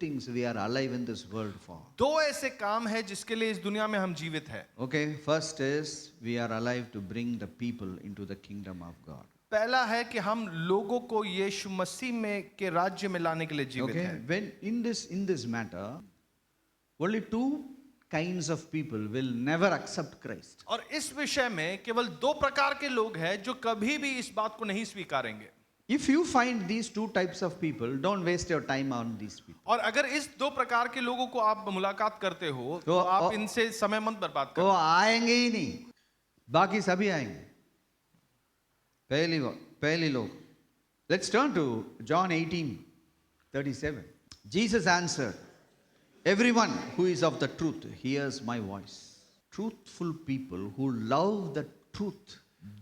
things we are alive in this world for. दो ऐसे काम है जिसके लिए इस दुनिया में हम जीवित हैं. Okay, first is we are alive to bring the people into the kingdom of God. पहला है कि हम लोगों को यीशु मसीह में के राज्य में लाने के लिए जीवित Okay, हैं. when in this matter, only two kinds of people will never accept Christ. और इस विषय में केवल दो प्रकार के लोग हैं जो कभी भी इस बात को नहीं स्वीकारेंगे. If you find these two types of people, don't waste your time on these people. और अगर इस दो प्रकार के लोगों को आप मुलाकात करते हो तो आप इनसे समय मत बर्बाद वो करो. आएंगे ही नहीं, बाकी सभी आएंगे. पहली लोग. Let's turn to John 18:37. Jesus answered, "Everyone who is of the truth hears my voice." Truthful people who love the truth,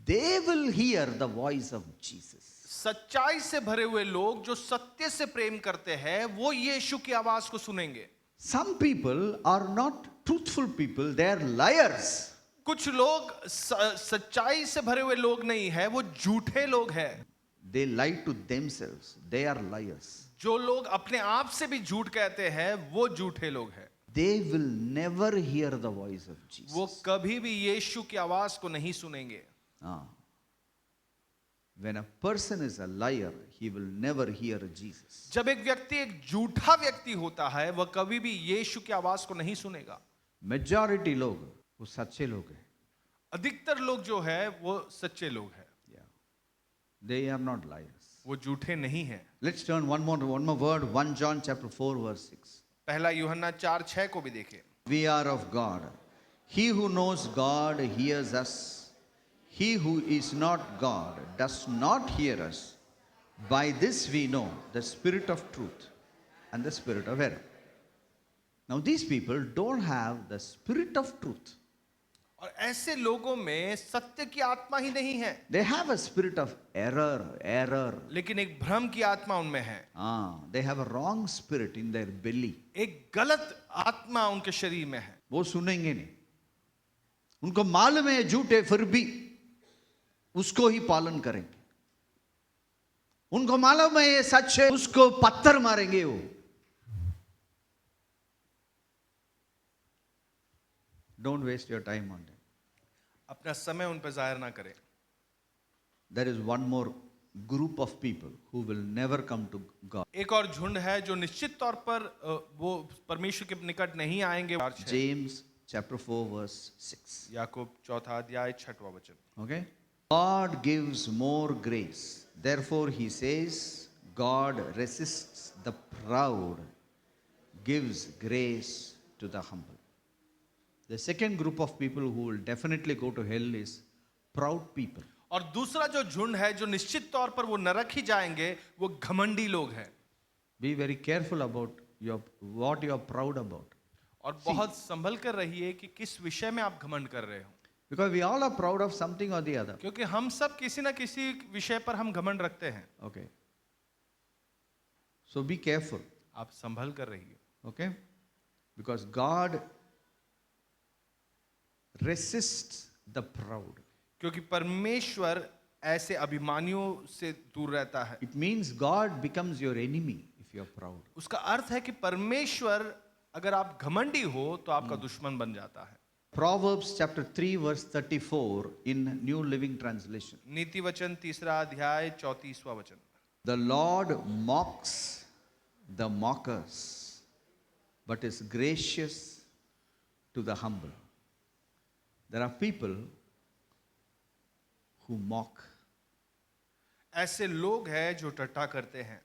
they will hear the voice of Jesus. सच्चाई से भरे हुए लोग जो सत्य से प्रेम करते हैं वो यीशु की आवाज को सुनेंगे. Some people are not truthful people, they are liars. कुछ लोग सच्चाई से भरे हुए लोग नहीं है, वो झूठे लोग हैं. They lie to themselves, they are liars. जो लोग अपने आप से भी झूठ कहते हैं वो झूठे लोग हैं. They will never hear the voice of Jesus. वो कभी भी यीशु की आवाज को नहीं सुनेंगे. When a person is a liar, he will never hear Jesus. जब एक व्यक्ति एक झूठा व्यक्ति होता है वह कभी भी यीशु की आवाज को नहीं सुनेगा. Majority लोग वो सच्चे लोग हैं. अधिकतर लोग जो है वो सच्चे लोग हैं. They are not liars. वो झूठे नहीं हैं. Let's turn one more word, 1 John chapter 4 verse 6. पहला यूहन्ना 4:6 को भी देखें. We are of God. He who knows God hears us. He who is not God does not hear us. By this we know the spirit of truth and the spirit of error. Now these people don't have the spirit of truth. और ऐसे लोगों में सत्य की आत्मा ही नहीं है. They have a spirit of error. लेकिन एक भ्रम की आत्मा उनमें है. They have a wrong spirit in their belly. एक गलत आत्मा उनके शरीर में है. वो सुनेंगे नहीं. उनको मालूम है झूठे, फिर भी उसको ही पालन करेंगे. उनको मालूम है ये सच है, उसको पत्थर मारेंगे वो. Don't waste your time on them. अपना समय उन पर जाहिर ना करें. There is one more group of people who will never come to God. एक और झुंड है जो निश्चित तौर पर वो परमेश्वर के निकट नहीं आएंगे. James chapter 4 verse 6. याकूब 4 अध्याय 6वां वचन. Okay? God gives more grace. Therefore he says, God resists the proud, gives grace to the humble. The second group of people who will definitely go to hell is proud people. और दूसरा जो झुंड है जो निश्चित तौर पर वो नरक ही जाएंगे वो घमंडी लोग हैं. Be very careful about what you are proud about. और बहुत संभल कर रहिए कि किस विषय में आप घमंड कर रहे हो. Because we all are proud of something or the other. क्योंकि हम सब किसी ना किसी विषय पर हम घमंड रखते हैं. Okay. So be careful. आप संभल कर रहिए. Okay? Because God resists the proud. क्योंकि परमेश्वर ऐसे अभिमानियों से दूर रहता है. It means God becomes your enemy if you are proud. उसका अर्थ है कि परमेश्वर अगर आप घमंडी हो तो आपका दुश्मन बन जाता है. Proverbs chapter 3 verse 34 in New Living Translation. नीति वचन 3 अध्याय 34वां वचन. The Lord mocks the mockers, but is gracious to the humble. There are people who mock. ऐसे लोग हैं जो टट्टा करते हैं.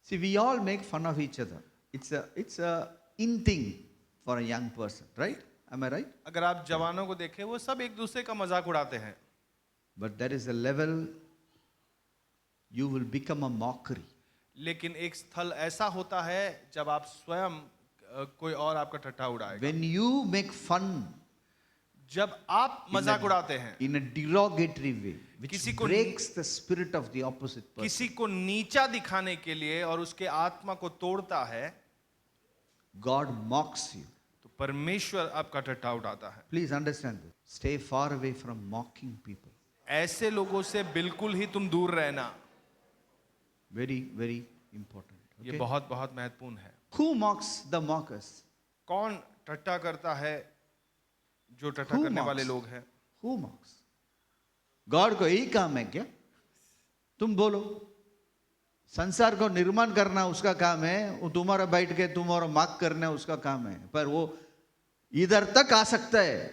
See, we all make fun of each other. It's a in thing for a young person, right? Am I right? अगर आप जवानों को देखें वो सब एक दूसरे का मजाक उड़ाते हैं. But there is a level you will become a mockery. लेकिन एक स्थल ऐसा होता है जब आप स्वयं कोई और आपका टट्टा उड़ाएगा. When you make fun, जब आप मजाक उड़ाते हैं in a derogatory way, which किसी को breaks the spirit of the opposite person. किसी को नीचा दिखाने के लिए और उसके आत्मा को तोड़ता है, God mocks you. तो परमेश्वर आपका टट्टा उड़ाता है. Please understand this. Stay far away from mocking people. ऐसे लोगों से बिल्कुल ही तुम दूर रहना. Very, very important. ये Okay. बहुत बहुत महत्वपूर्ण है। Who mocks the mockers? कौन ठट्टा करता है? जो ठट्टा Who करने mocks? वाले लोग हैं। Who mocks? गॉड को यही काम है क्या? तुम बोलो, संसार को निर्माण करना उसका काम है, वो तुम्हारा बैठ के तुम्हारा मार्क करना उसका काम है, पर वो इधर तक आ सकता है।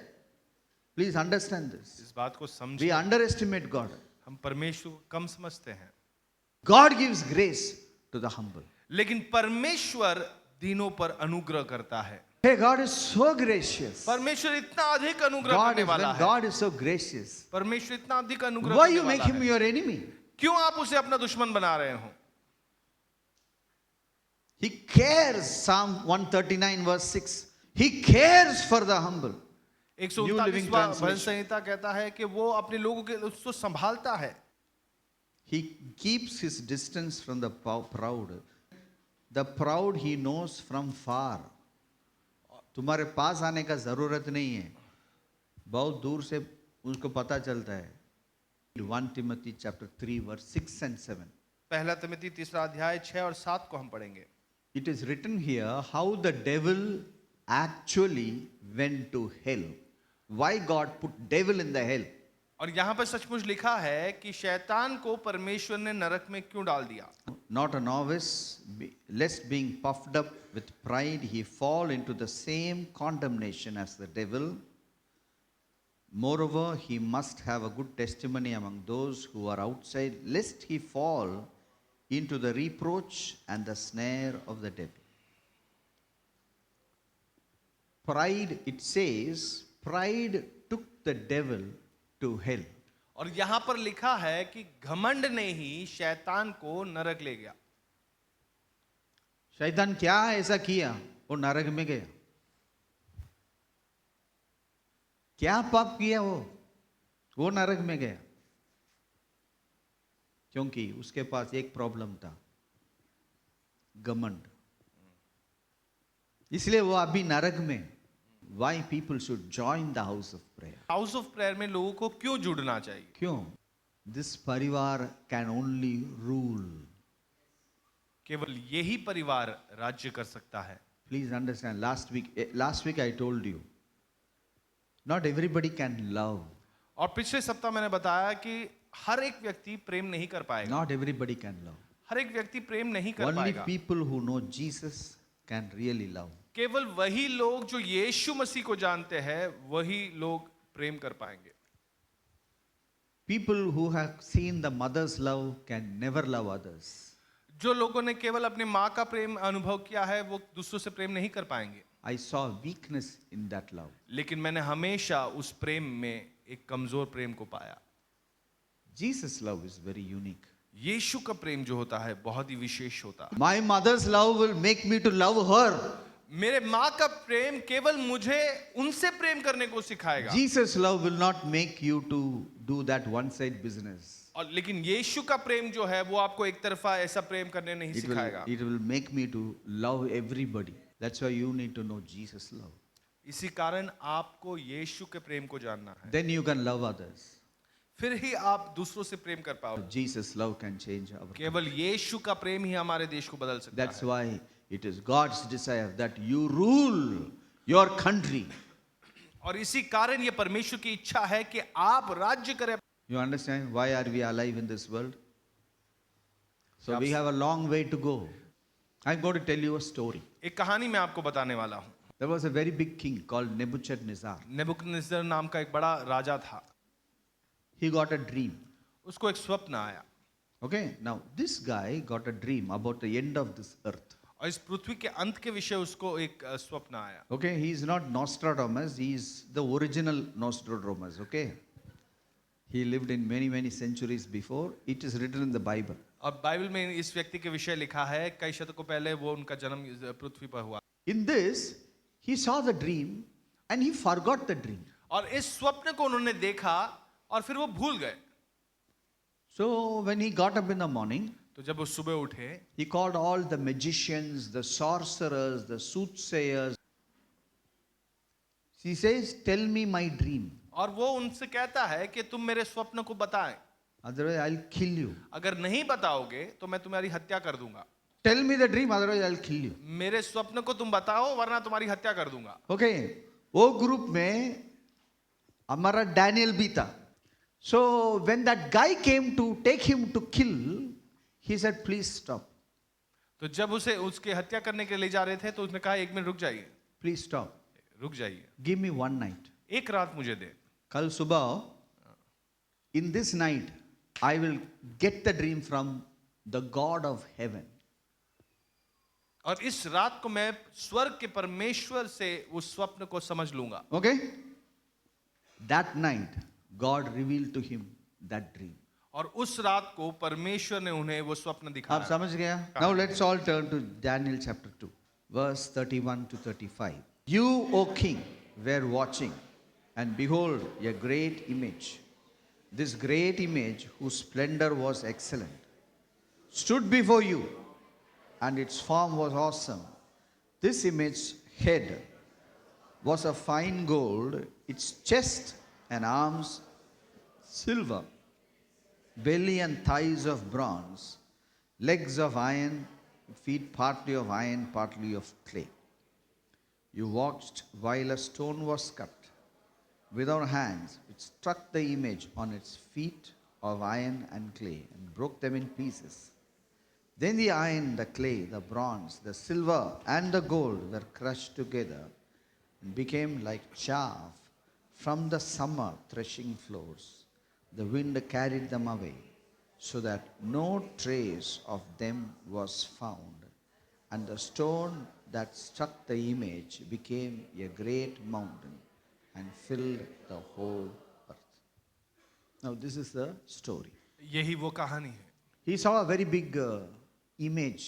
Please understand this. इस बात को वी समझिए। Underestimate God. हम परमेश्वर को कम समझते हैं, God gives grace to the humble. लेकिन परमेश्वर दीनों पर अनुग्रह करता है। Hey, God is so gracious. परमेश्वर इतना अधिक अनुग्रह God करने is, वाला when है। God is so gracious, परमेश्वर इतना अधिक अनुग्रह why करने you make वाला him है। your enemy? क्यों आप उसे अपना दुश्मन बना रहे हो? He cares. Psalm 139 verse 6. He cares for the humble. New Living 139वां bhajan Translation. संहिता कहता है कि वो अपने लोगों के उसको संभालता है। He keeps his distance from the proud. The proud he knows from far. तुम्हारे पास आने का जरूरत नहीं है, बहुत दूर से उसको पता चलता है। 1 Timothy chapter 3 verse 6 and 7. पहला तिमोथी 3 अध्याय 6 और 7 को हम पढ़ेंगे। It is written here how the devil actually went to hell. Why God put devil in the hell? और यहाँ पर सचमुच लिखा है कि शैतान को परमेश्वर ने नरक में क्यों डाल दिया। Not a novice, lest being puffed up with pride, he fall into the same condemnation as the devil. Moreover, he must have a good testimony among those who are outside, lest he fall into the reproach and the snare of the devil. Pride, it says, pride took the devil to hell. और यहाँ पर लिखा है कि घमंड ने ही शैतान को नरक ले गया। शैतान क्या ऐसा किया वो नरक में गया? क्या पाप किया वो नरक में गया? क्योंकि उसके पास एक प्रॉब्लम था, घमंड। इसलिए वो अभी नरक में। Why people should join the house of prayer? House of prayer में लोगों को क्यों जुड़ना चाहिए? क्यों? This परिवार can only rule. केवल यही परिवार राज्य कर सकता है। Please understand. Last week I told you, not everybody can love. और पिछले सप्ताह मैंने बताया कि हर एक व्यक्ति प्रेम नहीं कर पाएगा। Not everybody can love. हर एक व्यक्ति प्रेम नहीं कर Only पाएगा। people who know Jesus can really love. केवल वही लोग जो यीशु मसीह को जानते हैं वही लोग प्रेम कर पाएंगे। People who have seen the mother's love can never love others. जो लोगों ने केवल अपने माँ का प्रेम अनुभव किया है वो दूसरों से प्रेम नहीं कर पाएंगे। I saw weakness in that love. लेकिन मैंने हमेशा उस प्रेम में एक कमजोर प्रेम को पाया। Jesus' love is very unique. यीशु का प्रेम जो होता है बहुत ही विशेष होता है। My mother's love will make me to love her. मेरे माँ का प्रेम केवल मुझे उनसे प्रेम करने को सिखाएगा। Jesus' love will not make you to do that one-side business. और लेकिन यीशु का प्रेम जो है वो आपको एक तरफा ऐसा प्रेम करने नहीं सिखाएगा। It will make me to love everybody. That's why you need to know Jesus' love. इसी कारण आपको यीशु के प्रेम को जानना है, Then you can love others. फिर ही आप दूसरों से प्रेम कर पाओगे। Jesus' love can change our. केवल यीशु का प्रेम ही हमारे देश को बदल सकता That's है। why it is God's desire that you rule your country. और इसी कारण ये परमेश्वर की इच्छा है कि आप राज्य करें। You understand why are we alive in this world? So we have a long way to go. I'm going to tell you a story. एक कहानी मैं आपको बताने वाला हूँ। There was a very big king called Nebuchadnezzar. Nebuchadnezzar नाम का एक बड़ा राजा था। He got a dream. उसको एक स्वप्न आया Okay, now this guy got a dream about the end of this earth. और इस पृथ्वी के अंत के विषय उसको एक स्वप्न आया। Okay, he is not Nostradamus, he is the original Nostradamus. Okay, he lived in many centuries before. It is written in the Bible. अब बाइबल में इस व्यक्ति के विषय लिखा है, कई शतकों पहले वो उनका जन्म इस पृथ्वी पर हुआ। In this, he saw the dream and he forgot the dream. और इस स्वप्न को उन्होंने देखा और फिर वो भूल गए। So when he got up in the morning, तो जब वो सुबह उठे, he called all the magicians, the sorcerers, the soothsayers. He says, "Tell me my dream. और वो उनसे कहता है कि तुम मेरे स्वप्न को बताएं, Otherwise, I'll kill you." अगर नहीं बताओगे तो मैं तुम्हारी हत्या कर दूंगा। Tell me the dream, otherwise I'll kill you. मेरे स्वप्न को तुम बताओ वरना तुम्हारी हत्या कर दूंगा। Okay, वो ग्रुप में हमारा डैनियल भी था. So when that guy came to take him to kill, he said, please stop, तो जब उसे उसकी हत्या करने के लिए ले जा रहे थे तो उसने कहा एक मिनट रुक जाइए, please stop. रुक जाइए, Give me one night. एक रात मुझे दे। कल सुबह, in this night, I will get the dream from the God of heaven. और इस रात को मैं स्वर्ग के परमेश्वर से उस स्वप्न को समझ लूंगा। Okay? That night, God revealed to him that dream. और उस रात को परमेश्वर ने उन्हें वो स्वप्न आप दिखाया। समझ गया? Now let's all turn to Daniel chapter 2, verse 31 to 35. You, O king, were watching, and behold, a great image. This great image, whose splendor was excellent, stood before you, and its form was awesome. This image's head was of fine gold, its chest and arms silver, belly and thighs of bronze, legs of iron, feet partly of iron, partly of clay. You watched while a stone was cut with our hands, which struck the image on its feet of iron and clay, and broke them in pieces. Then the iron, the clay, the bronze, the silver, and the gold were crushed together and became like chaff from the summer threshing floors. The wind carried them away, so that no trace of them was found. And the stone that struck the image became a great mountain and filled the whole earth. Now, this is the story. यही वो कहानी है। He saw a very big image,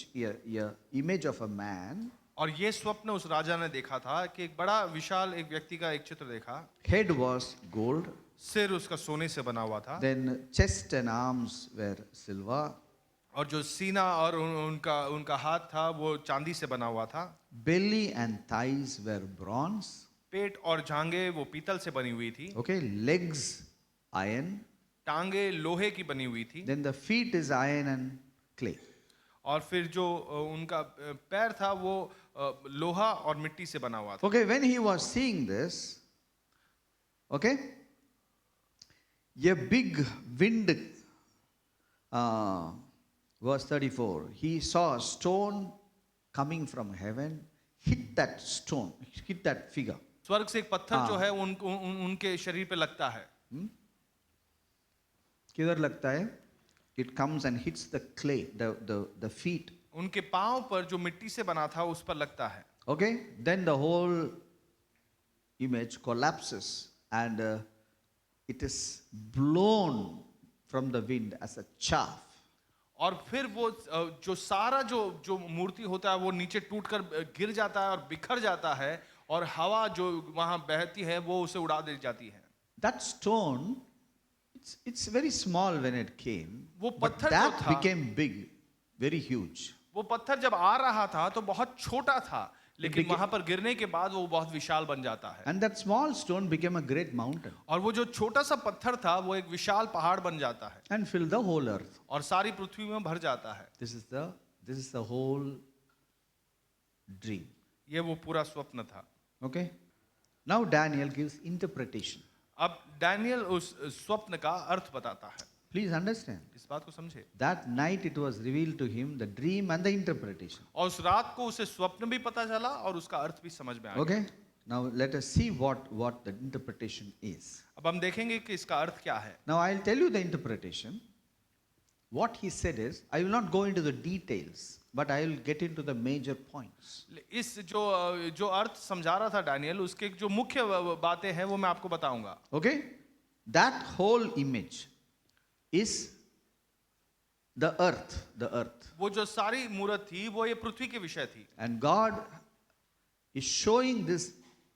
image of a man. और ये स्वप्न उस राजा ने देखा था कि एक बड़ा विशाल एक व्यक्ति का एक चित्र देखा। Head was gold. सिर उसका सोने से बना हुआ था। Then chest and arms were silver. और जो सीना और उनका हाथ था वो चांदी से बना हुआ था। Belly and thighs were bronze. पेट और जांघें वो पीतल से बनी हुई थी। Okay, legs iron. टांगे लोहे की बनी हुई थी। Then the feet is iron and clay. और फिर जो उनका पैर था वो लोहा और मिट्टी से बना हुआ था। Okay, when he was seeing this, okay, a big wind, verse 34, he saw a stone coming from heaven, hit that stone, hit that figure. स्वर्ग से एक पत्थर जो है उनके शरीर पे लगता है। किधर लगता है? It comes and hits the clay, the feet. उनके पांव पर जो मिट्टी से बना था उस पर लगता है। Okay, then the whole image collapses and it is blown from the wind as a chaff. और फिर वो जो सारा जो मूर्ति होता है वो नीचे टूटकर गिर जाता है और बिखर जाता है और हवा जो वहां बहती है वो उसे उड़ा दे जाती है। That stone, it's very small when it came, वो but पत्थर जो that था became big, very huge. वो पत्थर जब आ रहा था तो बहुत छोटा था लेकिन became- वहां पर गिरने के बाद वो बहुत विशाल बन जाता है। And that small stone became a great mountain और वो जो छोटा सा पत्थर था वो एक विशाल पहाड़ बन जाता है and filled the whole earth. और सारी पृथ्वी में भर जाता है। This is the whole dream. ये वो पूरा स्वप्न था। Okay? Now Daniel gives interpretation. अब डैनियल उस स्वप्न का अर्थ बताता है। Please understand. इस बात को समझे। That night it was revealed to him the dream and the interpretation. और उस रात को उसे स्वप्न भी पता चला और उसका अर्थ भी समझ में आ गया। Okay? Now let us see what the interpretation is. अब हम देखेंगे कि इसका अर्थ क्या है। Now I'll tell you the interpretation. What he said is, I will not go into the details, but I will get into the major points. इस जो अर्थ समझा रहा था डैनियल उसके जो मुख्य बातें हैं वो मैं आपको बताऊंगा। Okay? That whole image is the earth. वो जो सारी मूर्त थी वो ये पृथ्वी के विषय थी। And God is showing this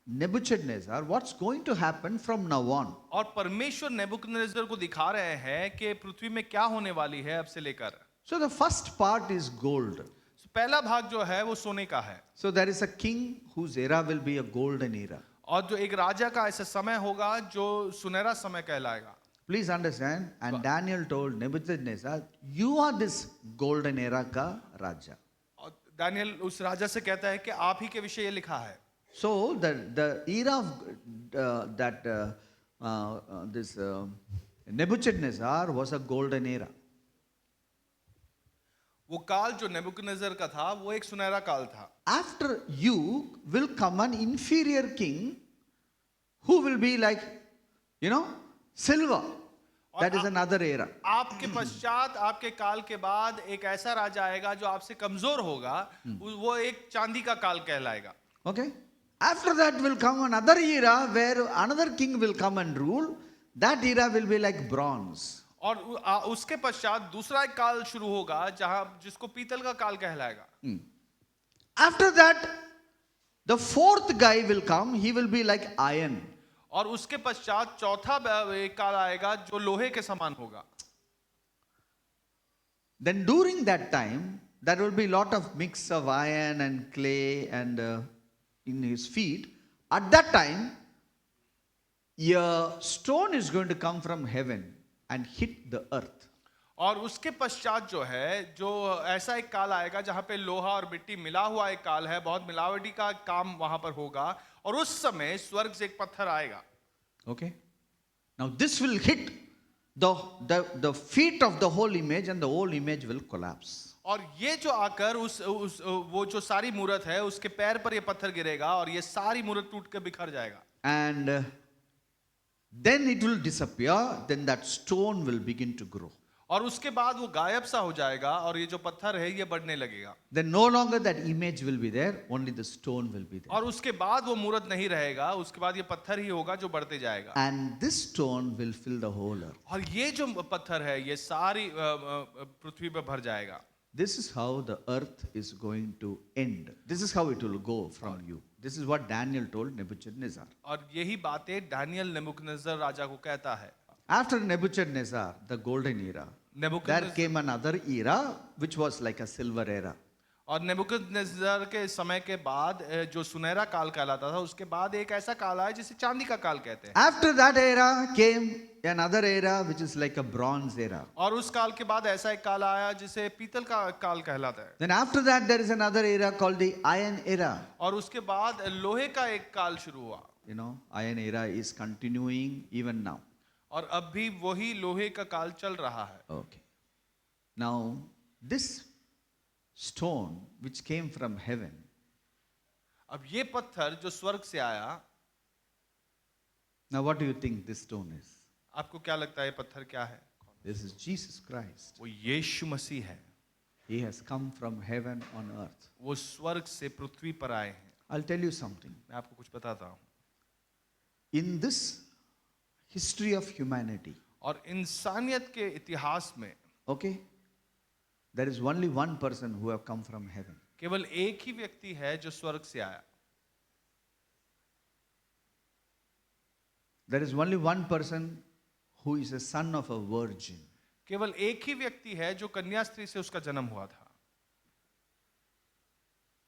Nebuchadnezzar what's going to happen from now on. और परमेश्वर नेबुकदनेस्सर को दिखा रहे हैं कि पृथ्वी में क्या होने वाली है अब से लेकर। So the first part is gold. पहला भाग जो है वो सोने का है। So there is a king whose era will be a golden era. और जो एक राजा का ऐसा समय होगा जो सुनहरा समय कहलाएगा। Please understand. And Daniel told Nebuchadnezzar, you are this golden era ka raja. Daniel उस राजा से कहता है कि आप ही के विषय ये लिखा है। So the era of this Nebuchadnezzar was a golden era. वो काल जो नेबुकदनेस्सर का था वो एक सुनहरा काल था। After you will come an inferior king who will be like, silver. That is another era. आपके पश्चात आपके काल के बाद एक ऐसा राजा आएगा जो आपसे कमजोर होगा, वो एक चांदी का काल कहलाएगा। Okay? After that will come another era where another king will come and rule. That era will be like bronze. और उसके पश्चात दूसरा एक काल शुरू होगा जहां जिसको पीतल का काल कहलाएगा। After that, the fourth guy will come. He will be like iron. और उसके पश्चात चौथा एक काल आएगा जो लोहे के समान होगा। Then during that time, there will be lot of mix of iron and clay and in his feet. At that time, a stone is going to come from heaven and hit the earth. और उसके पश्चात जो है, जो ऐसा एक काल आएगा जहां पे लोहा और मिट्टी मिला हुआ एक काल है, बहुत मिलावटी का काम वहां पर होगा, और उस समय स्वर्ग से एक पत्थर आएगा। Okay? Now this will hit the feet of the whole image and the whole image will collapse. और ये जो आकर वो जो सारी मूरत है उसके पैर पर ये पत्थर गिरेगा और ये सारी मूरत टूट कर बिखर जाएगा। And then it will disappear, then that stone will begin to grow. और उसके बाद वो गायब सा हो जाएगा और ये जो पत्थर है ये बढ़ने लगेगा। Then no longer that image will be there, only the stone will be there. और उसके बाद वो मूरत नहीं रहेगा, उसके बाद ये पत्थर ही होगा जो बढ़ते जाएगा। And this stone will fill the whole earth. और ये जो पत्थर है ये सारी पृथ्वी पर भर जाएगा। This is how the earth is going to end. This is how it will go from you. This is what Daniel told Nebuchadnezzar. और यही बातें दानियल नेबुकदनेस्सर राजा को कहता है। After Nebuchadnezzar, the golden era, there came another era which was like a silver era. और Nebuchadnezzar के समय के बाद जो सुनहरा काल कहलाता था, उसके बाद एक ऐसा काल आया जिसे चांदी का काल कहते हैं। After that era came another era which is like a bronze era. और उस काल के बाद ऐसा एक काल आया जिसे पीतल का काल कहलाता है। Then after that there is another era called the iron era. और उसके बाद लोहे का एक काल शुरू हुआ। Iron era is continuing even now. और अब भी वही लोहे का काल चल रहा है। Okay. Now this stone which came from heaven, अब ये पत्थर जो स्वर्ग से आया, now what do you think this stone is? आपको क्या लगता है ये पत्थर क्या है? This is Jesus Christ. वो यीशु मसीह है। He has come from heaven on earth. वो स्वर्ग से पृथ्वी पर आए हैं। I'll tell you something. मैं आपको कुछ बताता हूँ। In this history of humanity, और इंसानियत के इतिहास में, okay, there is only one person who have come from heaven. केवल एक ही व्यक्ति है जो स्वर्ग से आया। There is only one person who is a son of a virgin. केवल एक ही व्यक्ति है जो कन्या स्त्री से उसका जन्म हुआ था।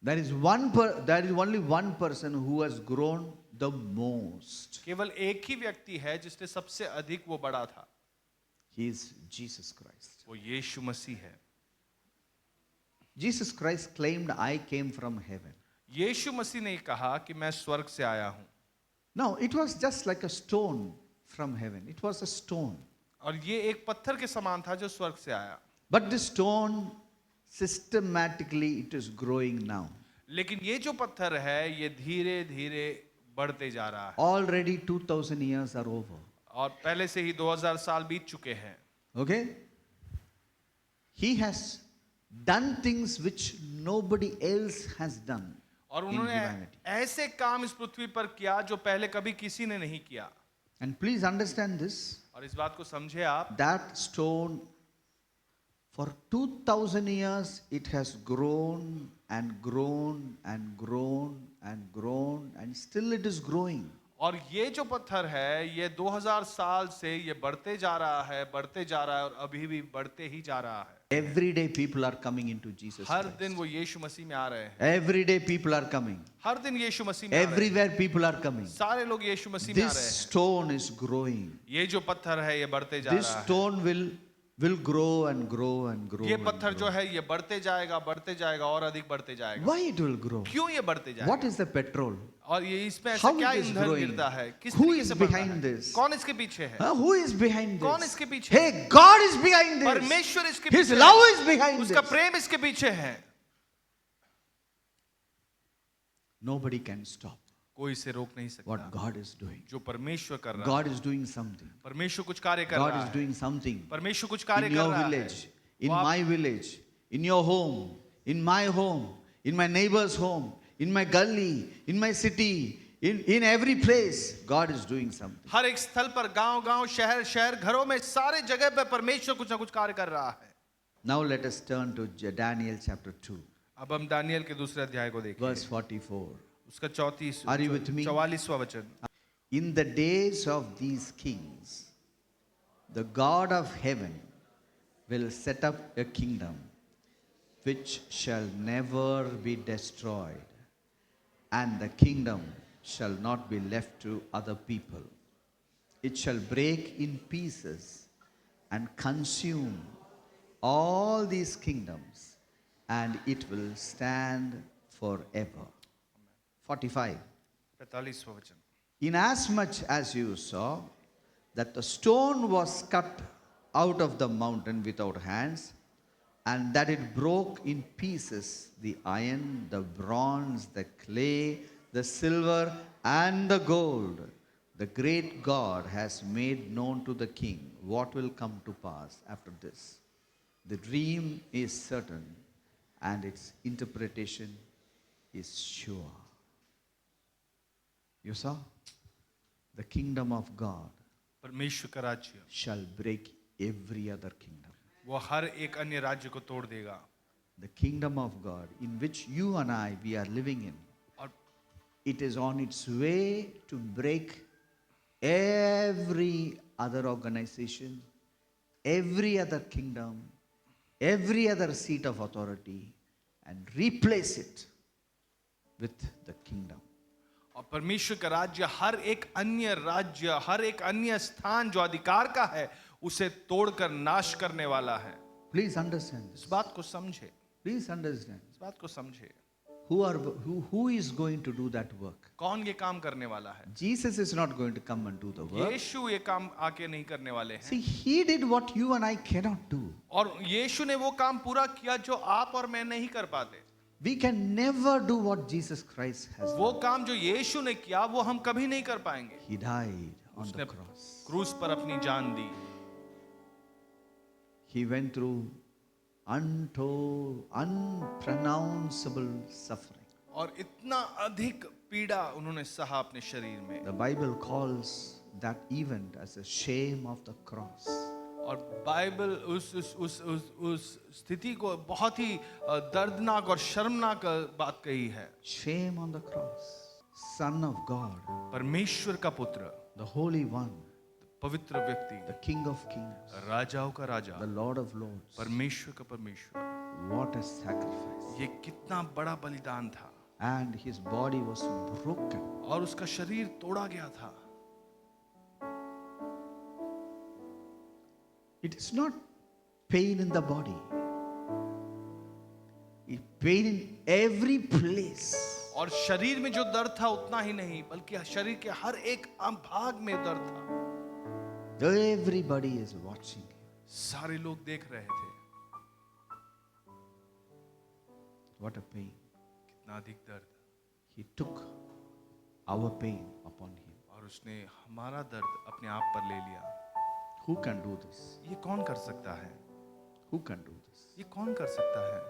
There is only one person who has grown the most. केवल एक ही व्यक्ति है जिसने सबसे अधिक वो बड़ा था। He is Jesus Christ. वो यीशु मसीह है। Jesus Christ claimed, I came from heaven. यीशु मसीह ने कहा कि मैं स्वर्ग से आया हूँ। No, it was just like a stone from heaven. It was a stone. और ये एक पत्थर के समान था जो स्वर्ग से आया। But this stone, systematically it is growing now. लेकिन ये जो पत्थर है ये धीरे धीरे बढ़ते जा रहा है। Already 2000 years are over. और पहले से ही 2000 साल बीत चुके हैं। Okay? He has done things which nobody else has done. और in उन्होंने humanity. ऐसे काम इस पृथ्वी पर किया जो पहले कभी किसी ने नहीं किया। And please understand this, और इस बात को समझे आप, that stone for 2000 years it has grown and grown and grown and grown and still it is growing. और ये जो पत्थर है ये 2000 साल से ये बढ़ते जा रहा है और अभी भी बढ़ते ही जा रहा है। Every day people are coming into Jesus her Christ. दिन वो यीशु मसीह में आ रहे हैं। Every day people are coming. हर दिन यीशु मसीह में आ रहे हैं। Everywhere people are coming. सारे लोग यीशु मसीह में आ This रहे हैं। stone is growing. ये जो पत्थर है ये बढ़ते जा This रहा है। stone will will grow and grow and grow. ये and पत्थर grow. जो है ये बढ़ते जाएगा और अधिक बढ़ते जाएगा। Why it will grow? क्यों ये बढ़ते जाएगा? What is the petrol? और ये इसमें ऐसा How क्या it is ईंधन growing? गिरता है? किस Who तरीके is से बढ़ता behind है? this? कौन इसके पीछे है? Who is behind this? कौन इसके पीछे? Hey, God is behind this. परमेश्वर इसके His पीछे है। love is behind उसका this. प्रेम इसके पीछे है। Nobody can stop कोई इसे रोक नहीं सकता। what God is doing. जो परमेश्वर कर रहा है। God is doing something. परमेश्वर कुछ कार्य कर God रहा is है। doing something. परमेश्वर कुछ कार्य In कर your रहा है। village, in वो आप- my village, in your home, in my home, in my neighbor's home, in my gully, in my city, in every place, God is doing something. हर एक स्थल पर गांव-गांव, शहर-शहर, घरों में सारे जगह पे परमेश्वर कुछ ना कुछ कार्य कर रहा है। Now let us turn to Daniel chapter 2, अब हम दानियल के दूसरे अध्याय को देखें। verse 44. उसका 34 Are you with me? 44वां वचन। In the days of these kings, the God of heaven will set up a kingdom which shall never be destroyed, and the kingdom shall not be left to other people. It shall break in pieces and consume all these kingdoms, and it will stand forever. 45. 45वां वचन। Inasmuch as you saw that the stone was cut out of the mountain without hands, and that it broke in pieces the iron, the bronze, the clay, the silver, and the gold, the great God has made known to the king what will come to pass after this. The dream is certain, and its interpretation is sure. You saw? The kingdom of God परमेश्वर का राज्य shall break every other kingdom. वो हर एक अन्य राज्य को तोड़ देगा। The kingdom of God in which you and I we are living in, और it is on its way to break every other organization, every other kingdom, every other seat of authority, and replace it with the kingdom. और परमेश्वर का राज्य हर एक अन्य राज्य, हर एक अन्य स्थान जो अधिकार का है उसे तोड़कर नाश करने वाला है। Please understand इस this. बात को समझे। Please understand. इस बात को समझे। Who is going to do that work? कौन ये काम करने वाला है? Jesus is not going to come and do the work. यीशु ये काम आके नहीं करने वाले हैं। See, he did what you and I cannot do. और यीशु ने वो काम पूरा किया जो आप और मैं नहीं कर पाते। We can never do what Jesus Christ has वो done. काम जो यीशु ने किया वो हम कभी नहीं कर पाएंगे। He died on उसने the cross. क्रूस पर अपनी जान दी। He went through untold, unpronounceable suffering. और इतना अधिक पीड़ा उन्होंने सहा अपने शरीर में। The Bible calls that event as a shame of the cross. और बाइबल उस स्थिति को बहुत ही दर्दनाक और शर्मनाक बात कही है। Shame on the cross. Son of God, परमेश्वर का पुत्र, the Holy One, पवित्र व्यक्ति, the King of Kings, राजाओं का राजा, the Lord of Lords. परमेश्वर का परमेश्वर। What a sacrifice. ये कितना बड़ा बलिदान था। And his body was broken. और उसका शरीर तोड़ा गया था। It is not pain in the body. It pain in every place. और शरीर में जो दर्द था उतना ही नहीं बल्कि शरीर के हर एक भाग में दर्द था। Everybody is watching. सारे लोग देख रहे थे। What a pain. कितना अधिक दर्द। He took our pain upon him. और उसने हमारा दर्द अपने आप पर ले लिया। Who can do this? ये कौन कर सकता है? Who can do this? ये कौन कर सकता है?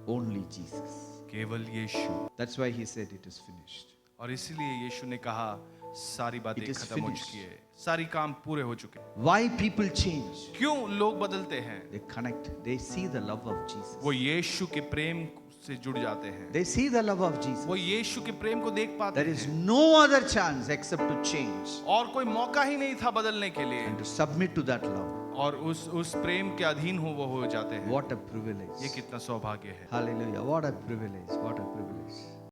Only Jesus. केवल यीशु। That's why he said it is finished. और इसलिए यीशु ने कहा सारी बातें It is खत्म हो finished. चुकी है, सारी काम पूरे हो चुके हैं। Why people change? क्यों लोग बदलते हैं? They connect. They see the love of Jesus. वो यीशु के प्रेम से जुड़ जाते हैं। They see the love of Jesus. वो यीशु के प्रेम को देख पाते There is हैं। no other chance except to change और कोई मौका ही नहीं था बदलने के लिए। and to submit to that love. और उस प्रेम के अधीन हो जाते हैं। What a privilege. ये कितना सौभाग्य है। Hallelujah. What a privilege. What a privilege.